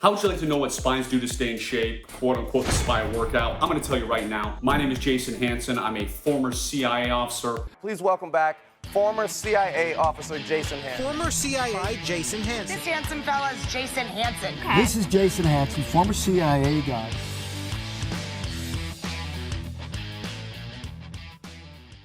How would you like to know what spies do to stay in shape, quote unquote the spy workout? I'm gonna tell you right now. My name is Jason Hanson. I'm a former CIA officer. Please welcome back former CIA officer Jason Hanson. Former CIA Jason Hanson. This handsome fella is Jason Hanson. Okay. This is Jason Hanson, former CIA guy.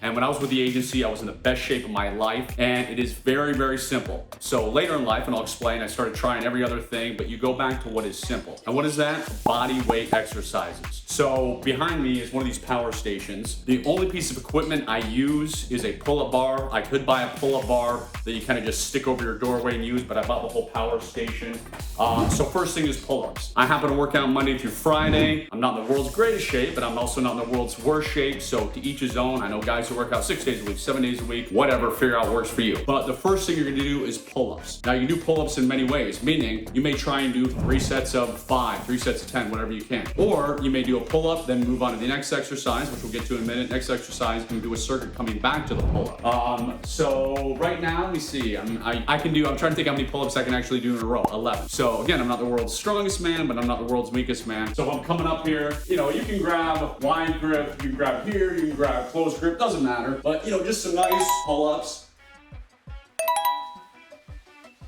And when I was with the agency, I was in the best shape of my life, and it is very, very simple. So later in life, and I'll explain, I started trying every other thing, but you go back to what is simple. And what is that? Body weight exercises. So behind me is one of these power stations. The only piece of equipment I use is a pull-up bar. I could buy a pull-up bar that you kind of just stick over your doorway and use, but I bought the whole power station. So first thing is pull-ups. I happen to work out Monday through Friday. I'm not in the world's greatest shape, but I'm also not in the world's worst shape. So to each his own. I know guys who work out 6 days a week, 7 days a week, whatever, figure out what works for you. But the first thing you're gonna do is pull-ups. Now you can do pull-ups in many ways, meaning you may try and do 3 sets of 5, 3 sets of 10, whatever you can. Or you may do a pull-up, then move on to the next exercise, which we'll get to in a minute. Next exercise, you can do a circuit coming back to the pull-up. So right now, let me see, I'm trying to think how many pull-ups I can actually do in a row, 11. So again, I'm not the world's strongest man, but I'm not the world's weakest man. So if I'm coming up here, you can grab wide grip, you can grab here, you can grab closed grip, doesn't matter. But just some nice pull-ups.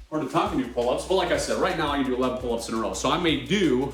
Or to talk and do pull-ups. But like I said, right now I can do 11 pull-ups in a row. So I may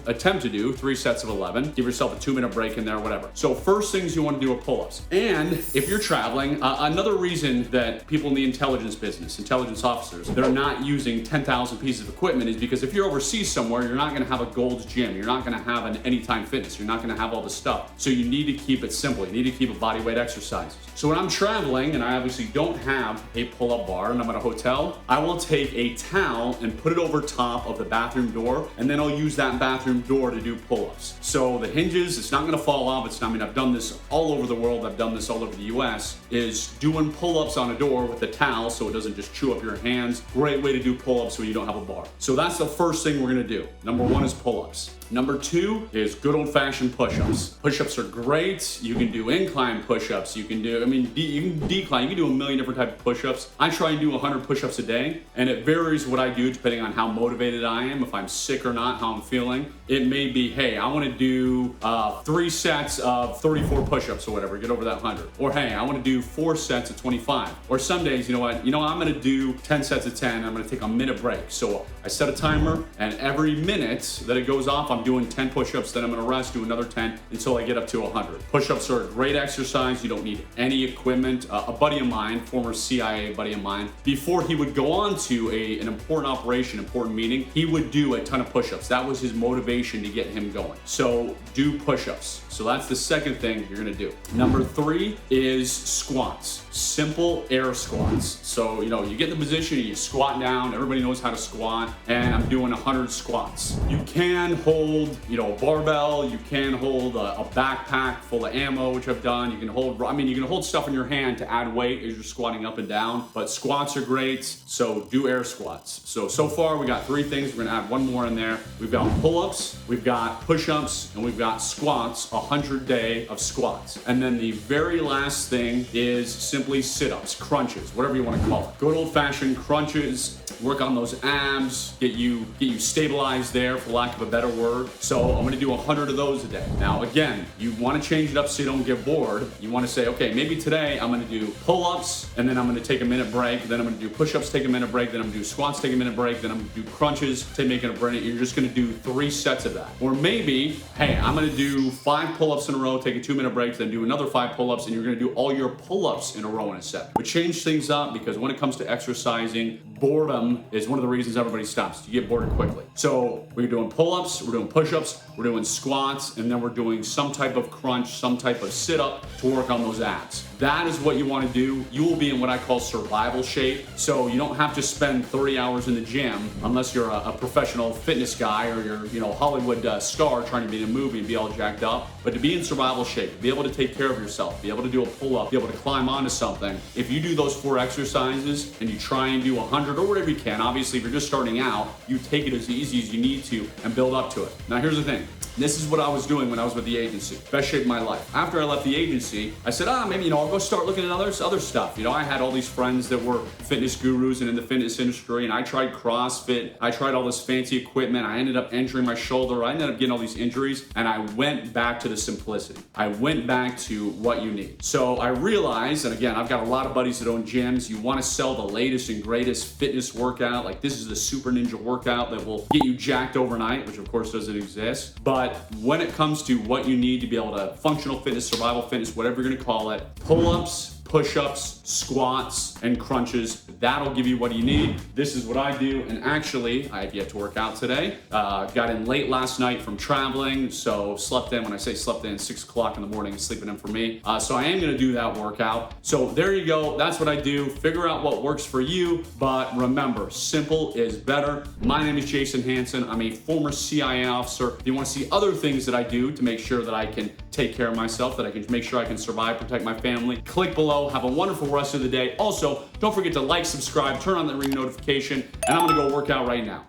attempt to do 3 sets of 11. Give yourself a 2-minute break in there, whatever. So first things you want to do are pull-ups. And if you're traveling, another reason that people in the intelligence business, intelligence officers, they're not using 10,000 pieces of equipment is because if you're overseas somewhere, you're not going to have a Gold's Gym. You're not going to have an Anytime Fitness. You're not going to have all this stuff. So you need to keep it simple. You need to keep it body weight exercises. So when I'm traveling and I obviously don't have a pull-up bar and I'm at a hotel, I will take a towel and put it over top of the bathroom door, and then I'll use that bathroom door to do pull-ups. So the hinges, it's not gonna fall off. I've done this all over the world. I've done this all over the US, is doing pull-ups on a door with the towel so it doesn't just chew up your hands. Great way to do pull-ups when you don't have a bar. So that's the first thing we're gonna do. Number 1 is pull-ups. Number 2 is good old-fashioned push-ups. Push-ups are great. You can do incline push-ups. You can do, you can decline. You can do a million different types of push-ups. I try and do 100 push-ups a day, and it varies what I do depending on how motivated I am, if I'm sick or not, how I'm feeling. It may be, hey, I want to do 3 sets of 34 push-ups or whatever, get over that 100. Or hey, I want to do 4 sets of 25. Or some days, I'm going to do 10 sets of 10. I'm going to take a minute break. So I set a timer, and every minute that it goes off, I'm doing 10 push-ups, then I'm gonna rest, do another 10 until I get up to 100. Push-ups are a great exercise. You don't need any equipment. A buddy of mine, former CIA buddy of mine, before he would go on to an important operation, important meeting, he would do a ton of push-ups. That was his motivation to get him going. So do push-ups. So that's the second thing you're gonna do. Number 3 is squats. Simple air squats. So, you get in the position, you squat down, everybody knows how to squat, and I'm doing 100 squats. You can hold, a barbell, you can hold a backpack full of ammo, which I've done. You can hold stuff in your hand to add weight as you're squatting up and down, but squats are great, so do air squats. So far we got 3 things. We're gonna add 1 more in there. We've got pull-ups, we've got push-ups, and we've got squats, 100 day of squats. And then the very last thing is simply sit-ups, crunches, whatever you want to call it. Good old-fashioned crunches, work on those abs, get you stabilized there, for lack of a better word. So I'm gonna do 100 of those a day. Now again, you wanna change it up so you don't get bored. You wanna say, okay, maybe today I'm gonna do pull-ups, and then I'm gonna take a minute break, then I'm gonna do push-ups, take a minute break, then I'm gonna do squats, take a minute break, then I'm gonna do crunches, take a break. You're just gonna do 3 sets of that. Or maybe, hey, I'm gonna do 5 pull-ups in a row, take a 2-minute break, then do another 5 pull-ups, and you're gonna do all your pull-ups in a row in a set. We change things up because when it comes to exercising, boredom is one of the reasons everybody stops. You get bored quickly. So we're doing pull-ups, we're doing push-ups, we're doing squats, and then we're doing some type of crunch, some type of sit-up to work on those abs. That is what you want to do. You will be in what I call survival shape. So you don't have to spend 30 hours in the gym unless you're a professional fitness guy or you're Hollywood star trying to be in a movie and be all jacked up. But to be in survival shape, be able to take care of yourself, be able to do a pull-up, be able to climb onto something. If you do those 4 exercises and you try and do 100 or whatever you can, obviously if you're just starting out, you take it as easy as you need to and build up to it. Now here's the thing. This is what I was doing when I was with the agency. Best shape of my life. After I left the agency, I said, maybe, I'll go start looking at other stuff. I had all these friends that were fitness gurus and in the fitness industry, and I tried CrossFit. I tried all this fancy equipment. I ended up injuring my shoulder. I ended up getting all these injuries, and I went back to the simplicity. I went back to what you need. So I realized, and again, I've got a lot of buddies that own gyms. You want to sell the latest and greatest fitness workout. Like, this is the super ninja workout that will get you jacked overnight, which of course doesn't exist. But when it comes to what you need to be able to functional fitness, survival fitness, whatever you're gonna call it, pull-ups, push-ups, squats, and crunches, that'll give you what you need. This is what I do, and actually, I have yet to work out today. Got in late last night from traveling, so slept in. When I say slept in, 6 o'clock in the morning, sleeping in for me. So I am gonna do that workout. So there you go, that's what I do. Figure out what works for you, but remember, simple is better. My name is Jason Hanson. I'm a former CIA officer. If you wanna see other things that I do to make sure that I can take care of myself, that I can make sure I can survive, protect my family, click below. Have a wonderful rest of the day. Also, don't forget to like, subscribe, turn on the ring notification, and I'm gonna go work out right now.